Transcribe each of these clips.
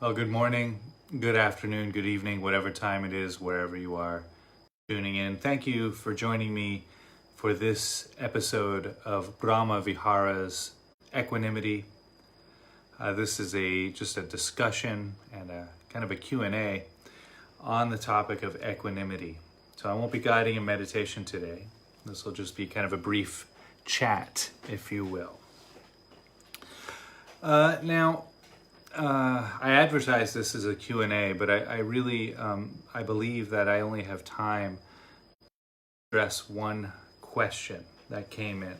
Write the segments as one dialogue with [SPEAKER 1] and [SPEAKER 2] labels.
[SPEAKER 1] Well, good morning, good afternoon, good evening, whatever time it is, wherever you are tuning in. Thank you for joining me for this episode of Brahma Viharas Equanimity. This is just a discussion and a kind of a Q&A on the topic of equanimity. So I won't be guiding a meditation today. This will just be kind of a brief chat, if you will. I advertise this as a Q&A, but I really, I believe that I only have time to address one question that came in.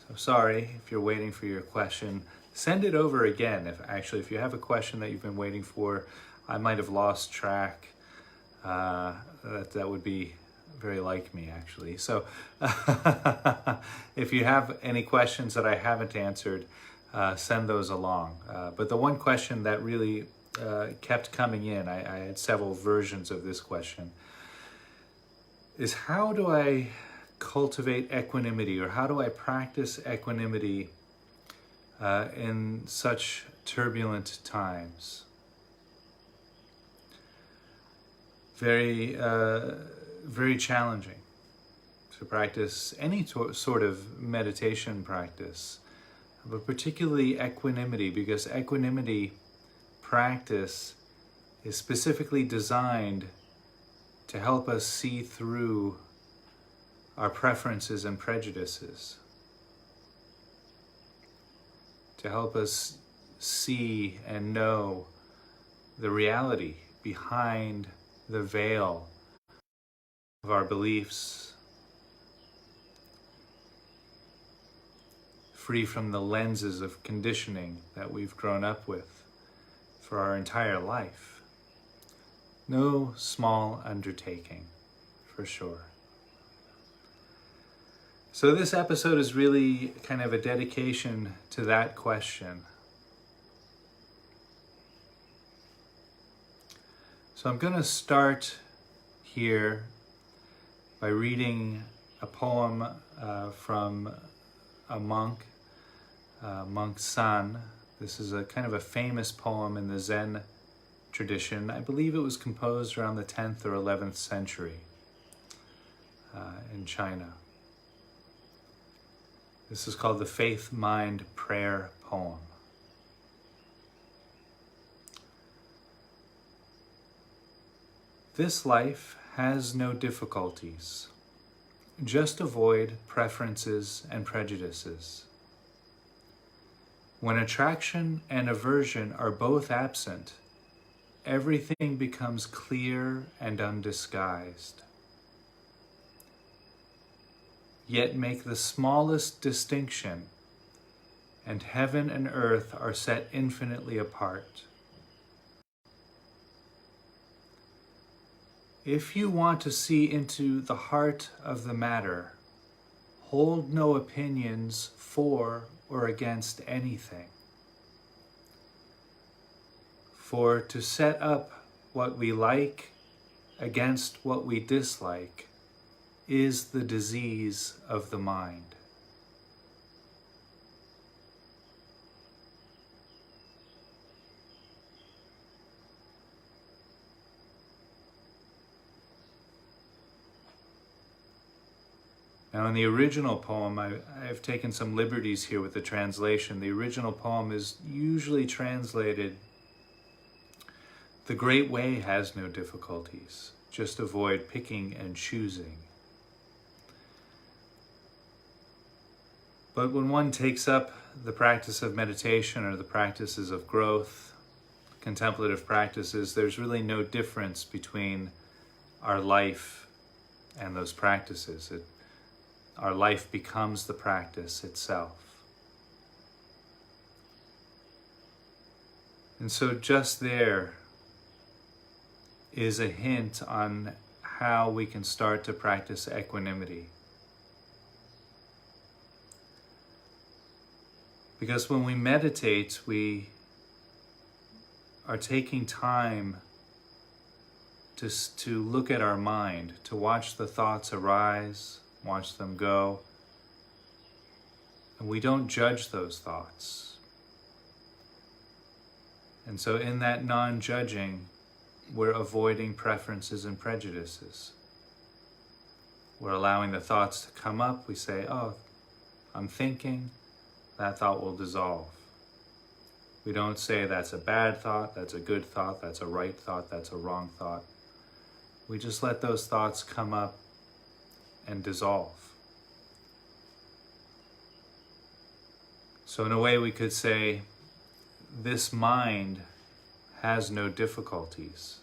[SPEAKER 1] So sorry if you're waiting for your question. Send it over again. If you have a question that you've been waiting for, I might have lost track. That would be very like me, actually. So if you have any questions that I haven't answered, send those along. But the one question that really kept coming in, I had several versions of this question, is how do I cultivate equanimity, or how do I practice equanimity in such turbulent times? Very, very challenging to practice any sort of meditation practice, but particularly equanimity, because equanimity practice is specifically designed to help us see through our preferences and prejudices, to help us see and know the reality behind the veil of our beliefs, free from the lenses of conditioning that we've grown up with for our entire life. No small undertaking, for sure. So this episode is really kind of a dedication to that question. So I'm going to start here by reading a poem from a monk, Monk San. This is a kind of a famous poem in the Zen tradition. I believe it was composed around the 10th or 11th century in China. This is called the Faith, Mind, Prayer poem. This life has no difficulties. Just avoid preferences and prejudices. When attraction and aversion are both absent, everything becomes clear and undisguised. Yet make the smallest distinction, and heaven and earth are set infinitely apart. If you want to see into the heart of the matter, hold no opinions for or against anything. For to set up what we like against what we dislike is the disease of the mind. Now, in the original poem, I've taken some liberties here with the translation. The original poem is usually translated, "The great way has no difficulties, just avoid picking and choosing." But when one takes up the practice of meditation or the practices of growth, contemplative practices, there's really no difference between our life and those practices. Our life becomes the practice itself. And so just there is a hint on how we can start to practice equanimity. Because when we meditate, we are taking time to look at our mind, to watch the thoughts arise, watch them go. And we don't judge those thoughts. And so in that non-judging, we're avoiding preferences and prejudices. We're allowing the thoughts to come up. We say, oh, I'm thinking, that thought will dissolve. We don't say that's a bad thought, that's a good thought, that's a right thought, that's a wrong thought. We just let those thoughts come up and dissolve. So in a way we could say, this mind has no difficulties.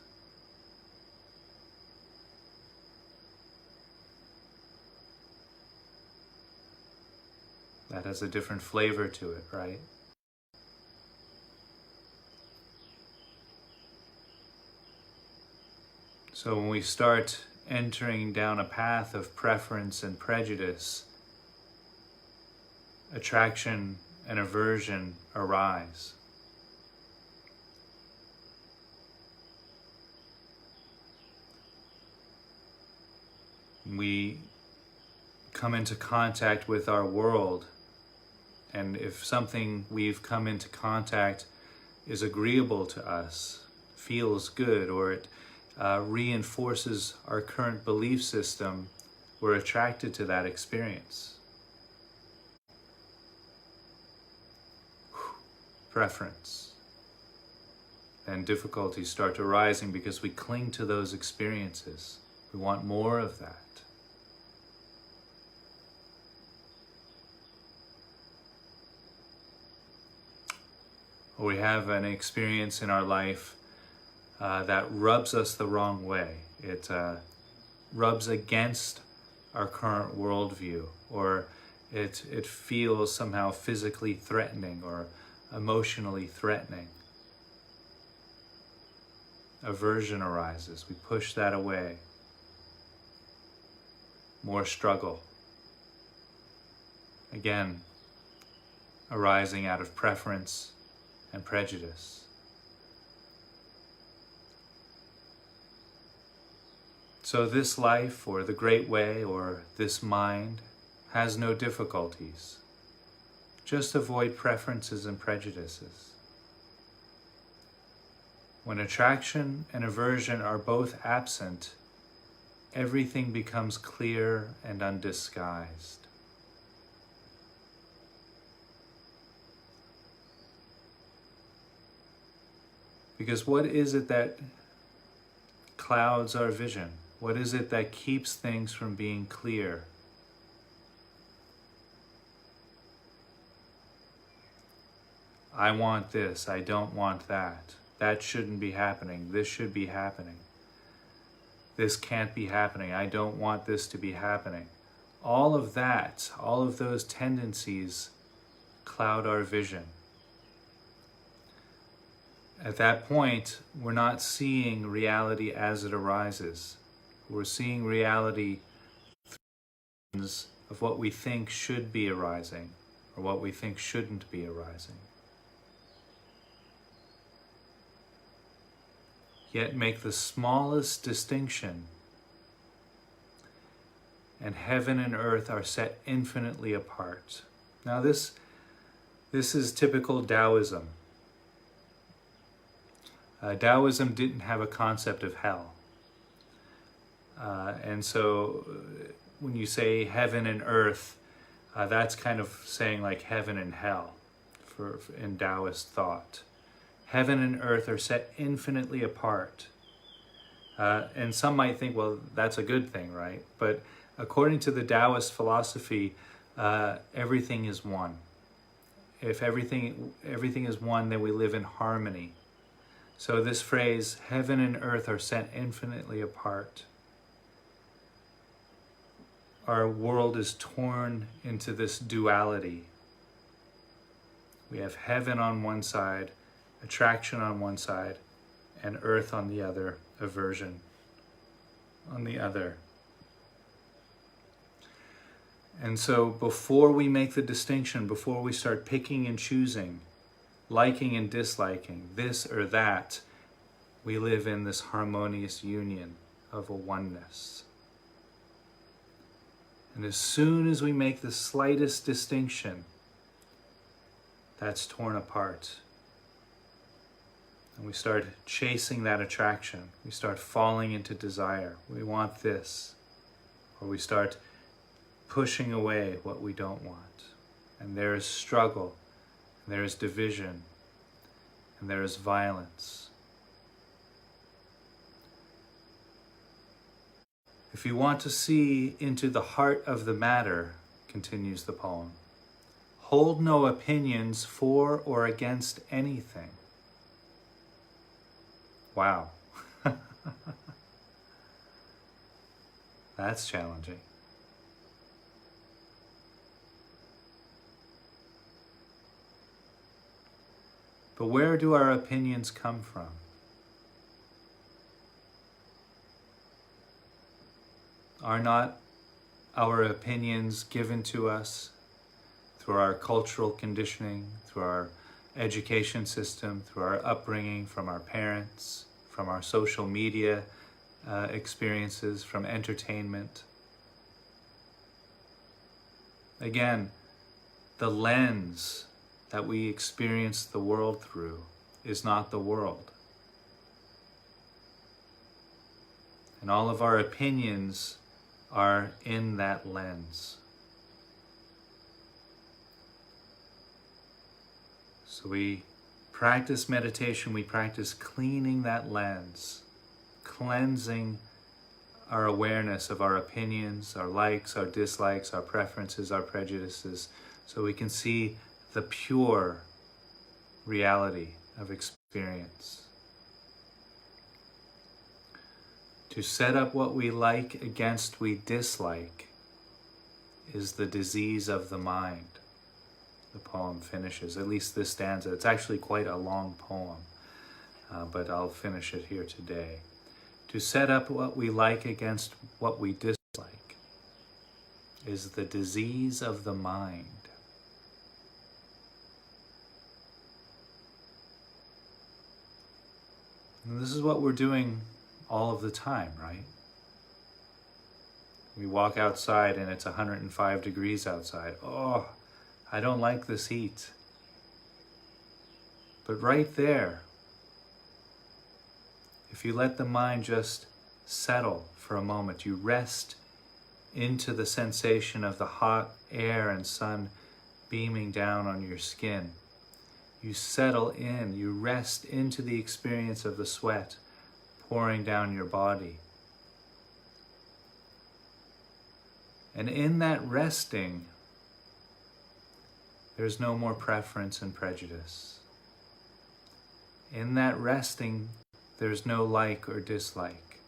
[SPEAKER 1] That has a different flavor to it, right? So when we start entering down a path of preference and prejudice, attraction and aversion arise. We come into contact with our world, and if something we've come into contact is agreeable to us, feels good, or it reinforces our current belief system, we're attracted to that experience. Preference. Then difficulties start arising because we cling to those experiences. We want more of that. Or we have an experience in our life that rubs us the wrong way. It rubs against our current worldview, or it feels somehow physically threatening or emotionally threatening. Aversion arises. We push that away. More struggle. Again, arising out of preference and prejudice. So this life, or the great way, or this mind, has no difficulties. Just avoid preferences and prejudices. When attraction and aversion are both absent, everything becomes clear and undisguised. Because what is it that clouds our vision? What is it that keeps things from being clear? I want this, I don't want that. That shouldn't be happening, this should be happening. This can't be happening, I don't want this to be happening. All of that, all of those tendencies cloud our vision. At that point, we're not seeing reality as it arises. We're seeing reality through the lens of what we think should be arising, or what we think shouldn't be arising. Yet make the smallest distinction, and heaven and earth are set infinitely apart. Now this is typical Taoism. Taoism didn't have a concept of hell. And so when you say heaven and earth, that's kind of saying like heaven and hell in Taoist thought. Heaven and earth are set infinitely apart. And some might think, well, that's a good thing, right? But according to the Taoist philosophy, everything is one. If everything is one, then we live in harmony. So this phrase, heaven and earth are set infinitely apart. Our world is torn into this duality. We have heaven on one side, attraction on one side, and earth on the other, aversion on the other. And so before we make the distinction, before we start picking and choosing, liking and disliking, this or that, we live in this harmonious union of a oneness. And as soon as we make the slightest distinction, that's torn apart. And we start chasing that attraction. We start falling into desire. We want this. Or we start pushing away what we don't want. And there is struggle, and there is division, and there is violence. If you want to see into the heart of the matter, continues the poem, hold no opinions for or against anything. Wow. That's challenging. But where do our opinions come from? Are not our opinions given to us through our cultural conditioning, through our education system, through our upbringing, from our parents, from our social media experiences, from entertainment? Again, the lens that we experience the world through is not the world. And all of our opinions are in that lens. So we practice meditation, we practice cleaning that lens, cleansing our awareness of our opinions, our likes, our dislikes, our preferences, our prejudices, so we can see the pure reality of experience. To set up what we like against we dislike is the disease of the mind. The poem finishes, at least this stanza. It's actually quite a long poem, but I'll finish it here today. To set up what we like against what we dislike is the disease of the mind. And this is what we're doing all of the time, right? We walk outside and it's 105 degrees outside. Oh, I don't like this heat. But right there, if you let the mind just settle for a moment, you rest into the sensation of the hot air and sun beaming down on your skin. You settle in, you rest into the experience of the sweat pouring down your body. And in that resting, there's no more preference and prejudice. In that resting, there's no like or dislike.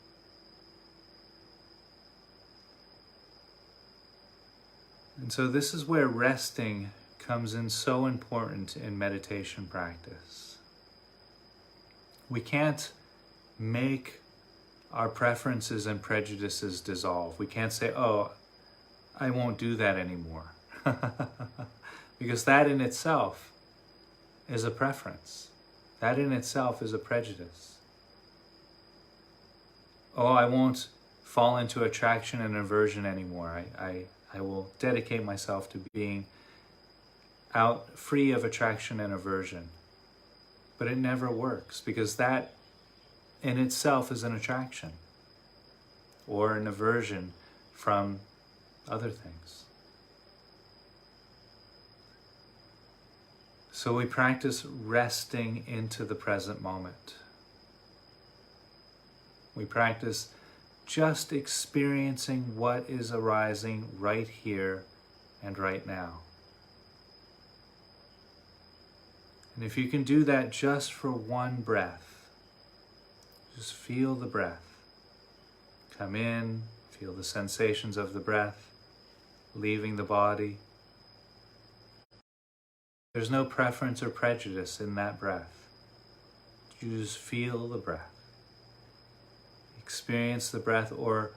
[SPEAKER 1] And so this is where resting comes in so important in meditation practice. We can't make our preferences and prejudices dissolve. We can't say, oh, I won't do that anymore. Because that in itself is a preference. That in itself is a prejudice. Oh, I won't fall into attraction and aversion anymore. I will dedicate myself to being out free of attraction and aversion. But it never works, because that in itself is an attraction or an aversion from other things. So we practice resting into the present moment. We practice just experiencing what is arising right here and right now. And if you can do that just for one breath, just feel the breath. Come in, feel the sensations of the breath, leaving the body. There's no preference or prejudice in that breath. You just feel the breath. Experience the breath, or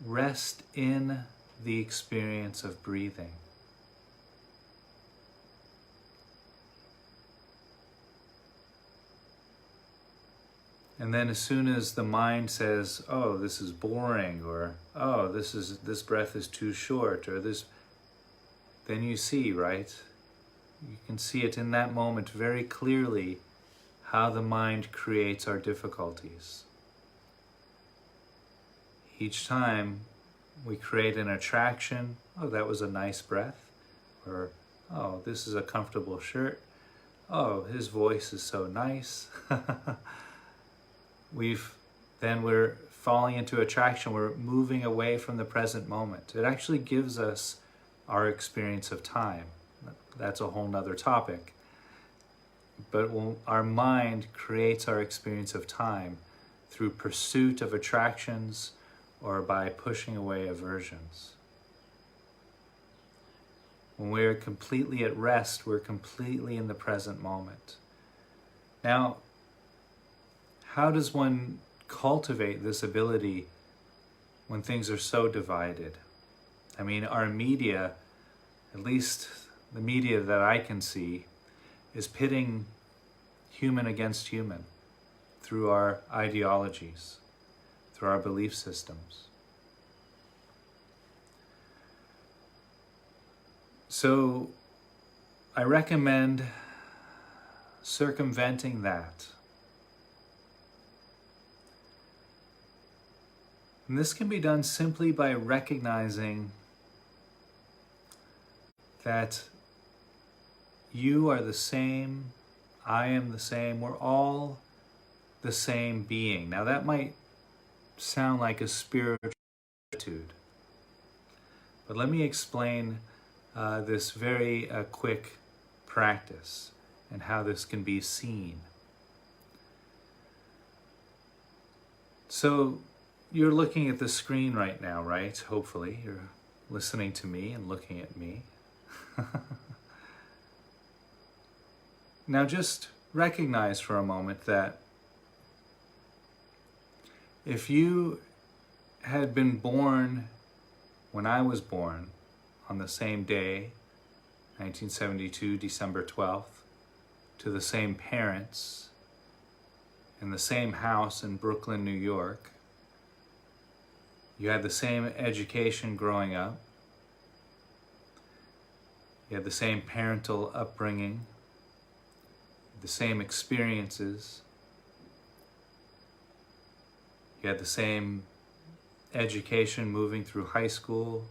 [SPEAKER 1] rest in the experience of breathing. And then as soon as the mind says, oh, this is boring, or oh, this breath is too short, or this, then you see, right? You can see it in that moment very clearly how the mind creates our difficulties. Each time we create an attraction, oh, that was a nice breath, or oh, this is a comfortable shirt, oh, his voice is so nice. We're falling into attraction, we're moving away from the present moment. It actually gives us our experience of time. That's a whole nother topic. But when our mind creates our experience of time through pursuit of attractions or by pushing away aversions. When we're completely at rest, we're completely in the present moment. Now, how does one cultivate this ability when things are so divided? I mean, our media, at least the media that I can see, is pitting human against human through our ideologies, through our belief systems. So I recommend circumventing that. And this can be done simply by recognizing that you are the same, I am the same, we're all the same being. Now that might sound like a spiritual attitude, but let me explain this very quick practice and how this can be seen. So you're looking at the screen right now, right? Hopefully you're listening to me and looking at me. Now just recognize for a moment that if you had been born when I was born on the same day, 1972, December 12th, to the same parents, in the same house in Brooklyn, New York, you had the same education growing up, you had the same parental upbringing, the same experiences, you had the same education moving through high school,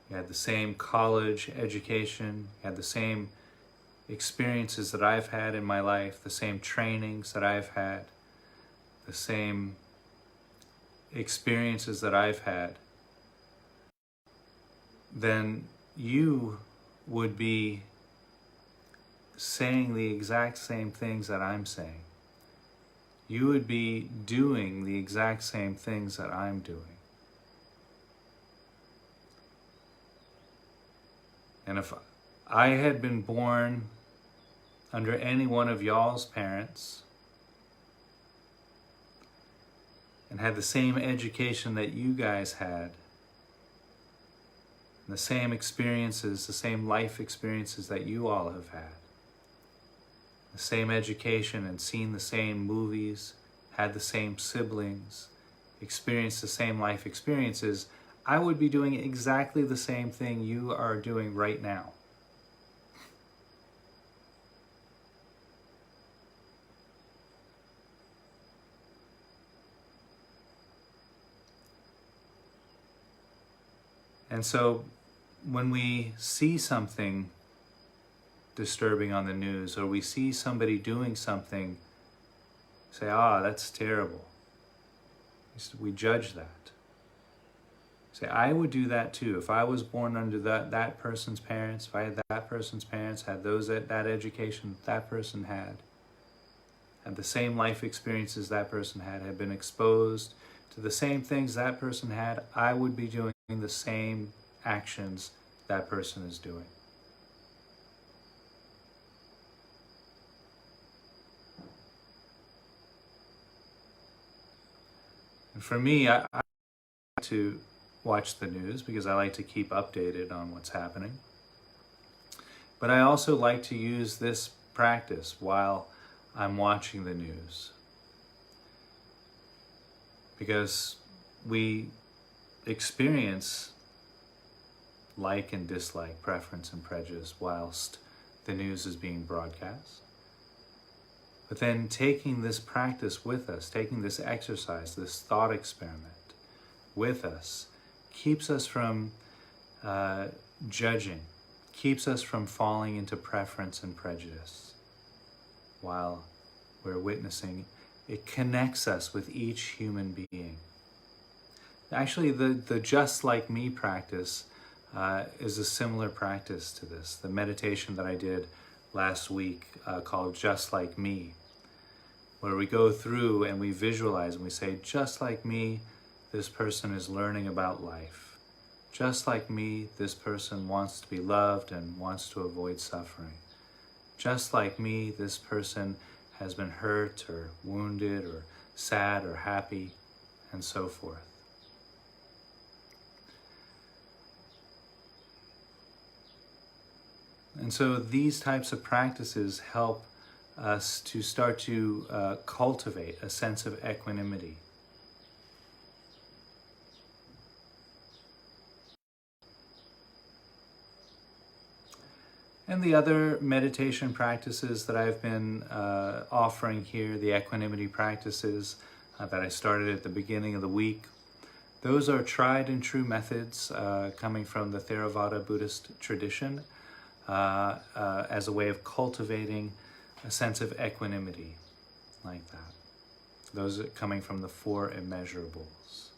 [SPEAKER 1] you had the same college education, you had the same experiences that I've had in my life, the same trainings that I've had, the same experiences that I've had, then you would be saying the exact same things that I'm saying. You would be doing the exact same things that I'm doing. And if I had been born under any one of y'all's parents and had the same education that you guys had, and the same experiences, the same life experiences that you all have had, the same education and seen the same movies, had the same siblings, experienced the same life experiences, I would be doing exactly the same thing you are doing right now. And so when we see something disturbing on the news, or we see somebody doing something, say, that's terrible. We judge that. Say, I would do that too. If I was born under that person's parents, if I had that person's parents, had that education that person had the same life experiences that person had been exposed to the same things that person had, I would be doing the same actions that person is doing. And for me, I like to watch the news because I like to keep updated on what's happening. But I also like to use this practice while I'm watching the news, because we experience like and dislike, preference and prejudice whilst the news is being broadcast. But then taking this practice with us, taking this exercise, this thought experiment with us, keeps us from judging, keeps us from falling into preference and prejudice while we're witnessing. It connects us with each human being. Actually, the just like me practice is a similar practice to this. The meditation that I did last week called Just Like Me, where we go through and we visualize and we say, just like me, this person is learning about life. Just like me, this person wants to be loved and wants to avoid suffering. Just like me, this person has been hurt or wounded or sad or happy, and so forth. And so these types of practices help us to start to cultivate a sense of equanimity. And the other meditation practices that I've been offering here, the equanimity practices that I started at the beginning of the week, those are tried and true methods coming from the Theravada Buddhist tradition as a way of cultivating a sense of equanimity like that. Those are coming from the four immeasurables.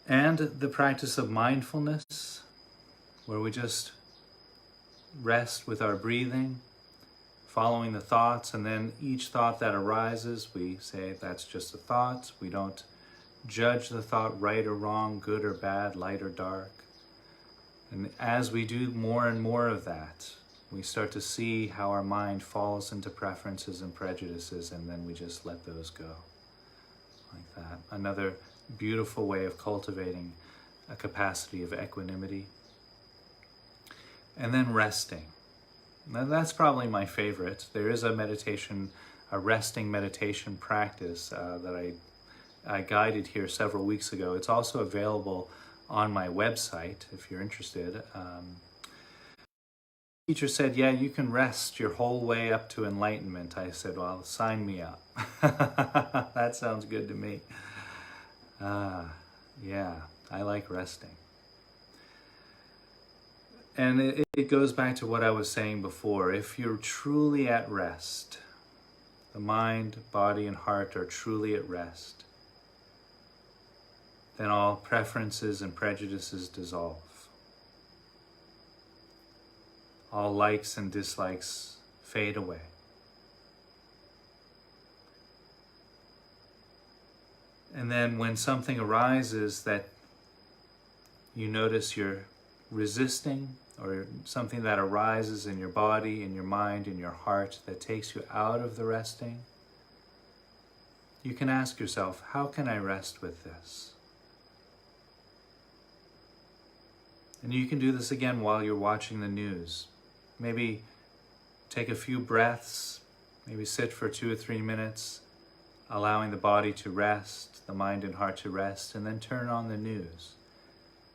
[SPEAKER 1] And the practice of mindfulness, where we just rest with our breathing, following the thoughts, and then each thought that arises, we say that's just a thought. We don't judge the thought right or wrong, good or bad, light or dark. And as we do more and more of that, we start to see how our mind falls into preferences and prejudices, and then we just let those go like that. Another beautiful way of cultivating a capacity of equanimity. And then resting. Now that's probably my favorite. There is a meditation, a resting meditation practice that I guided here several weeks ago. It's also available on my website if you're interested. The teacher said, yeah, you can rest your whole way up to enlightenment. I said, well, sign me up. That sounds good to me. Yeah, I like resting. And it goes back to what I was saying before. If you're truly at rest, the mind, body, and heart are truly at rest, then all preferences and prejudices dissolve. All likes and dislikes fade away. And then when something arises that you notice you're resisting, or something that arises in your body, in your mind, in your heart that takes you out of the resting, you can ask yourself, how can I rest with this? And you can do this again while you're watching the news. Maybe take a few breaths, maybe sit for 2 or 3 minutes, allowing the body to rest, the mind and heart to rest, and then turn on the news.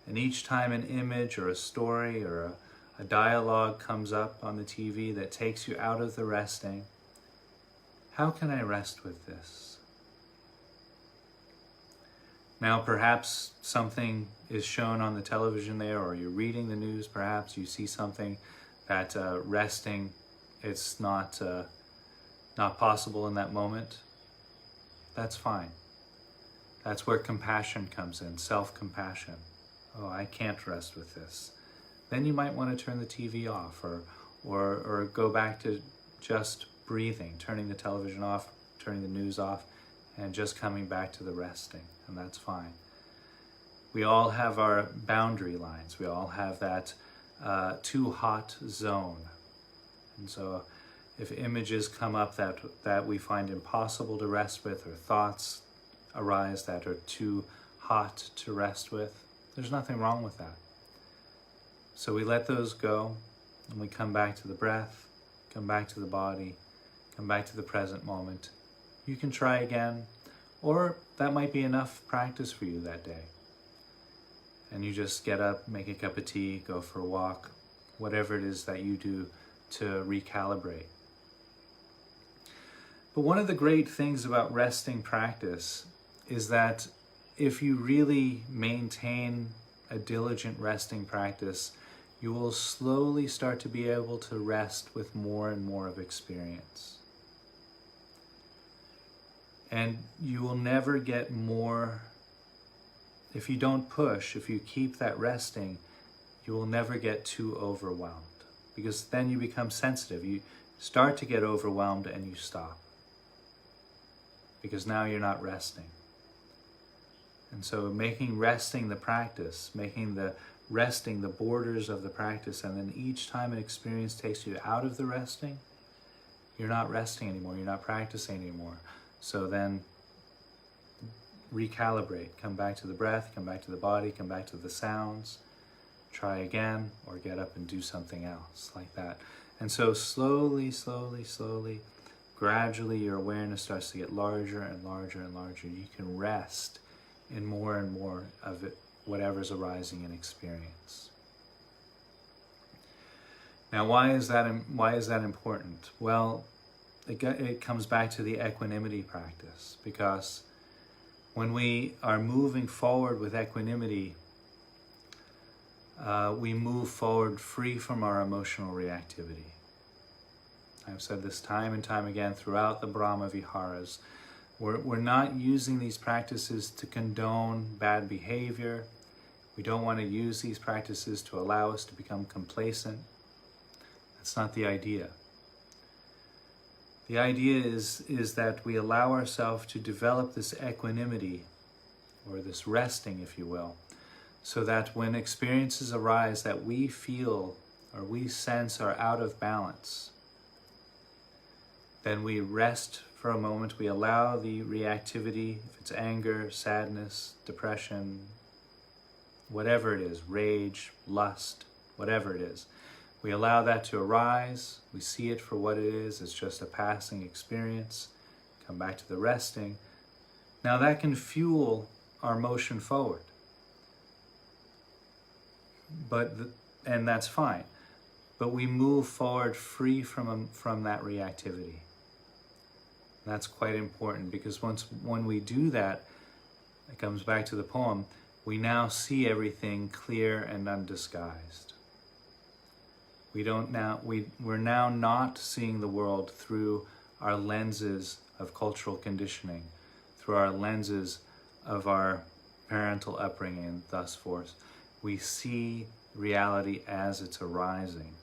[SPEAKER 1] And each time an image or a story or a dialogue comes up on the TV that takes you out of the resting, how can I rest with this? Now perhaps something is shown on the television there, or you're reading the news, perhaps you see something that resting, it's not possible in that moment. That's fine. That's where compassion comes in, self-compassion. Oh, I can't rest with this. Then you might want to turn the TV off or go back to just breathing, turning the television off, turning the news off, and just coming back to the resting, and that's fine. We all have our boundary lines. We all have that too hot zone. And so if images come up that we find impossible to rest with, or thoughts arise that are too hot to rest with, there's nothing wrong with that. So we let those go, and we come back to the breath, come back to the body, come back to the present moment. You can try again, or that might be enough practice for you that day. And you just get up, make a cup of tea, go for a walk, whatever it is that you do to recalibrate. But one of the great things about resting practice is that if you really maintain a diligent resting practice, you will slowly start to be able to rest with more and more of experience. And you will never get more, if you don't push, if you keep that resting, you will never get too overwhelmed. Because then you become sensitive. You start to get overwhelmed and you stop. Because now you're not resting. And so making resting the practice, making the resting the borders of the practice, and then each time an experience takes you out of the resting, you're not resting anymore, you're not practicing anymore. So then recalibrate, come back to the breath, come back to the body, come back to the sounds, try again, or get up and do something else like that. And so slowly, gradually your awareness starts to get larger and larger and larger. You can rest in more and more of it, whatever's arising in experience. Now, why is that important? Well, it comes back to the equanimity practice, because when we are moving forward with equanimity, we move forward free from our emotional reactivity. I've said this time and time again throughout the Brahma Viharas. We're not using these practices to condone bad behavior. We don't want to use these practices to allow us to become complacent. That's not the idea. The idea is that we allow ourselves to develop this equanimity, or this resting, if you will, so that when experiences arise that we feel or we sense are out of balance, then we rest for a moment. We allow the reactivity, if it's anger, sadness, depression, whatever it is, rage, lust, whatever it is, we allow that to arise. We see it for what it is. It's just a passing experience. Come back to the resting. Now that can fuel our motion forward. And that's fine. But we move forward free from that reactivity. That's quite important, because when we do that, it comes back to the poem, we now see everything clear and undisguised. We're now not seeing the world through our lenses of cultural conditioning, through our lenses of our parental upbringing and thus forth. We see reality as it's arising.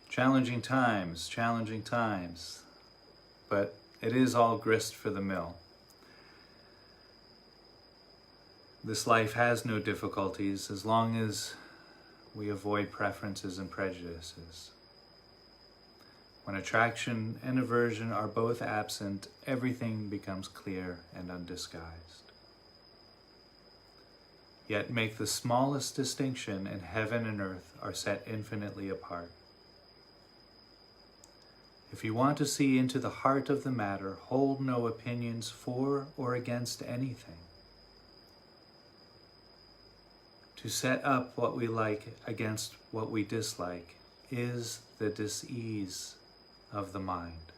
[SPEAKER 1] Challenging times, but it is all grist for the mill. This life has no difficulties as long as we avoid preferences and prejudices. When attraction and aversion are both absent, everything becomes clear and undisguised. Yet make the smallest distinction, and heaven and earth are set infinitely apart. If you want to see into the heart of the matter, hold no opinions for or against anything. To set up what we like against what we dislike is the dis-ease of the mind.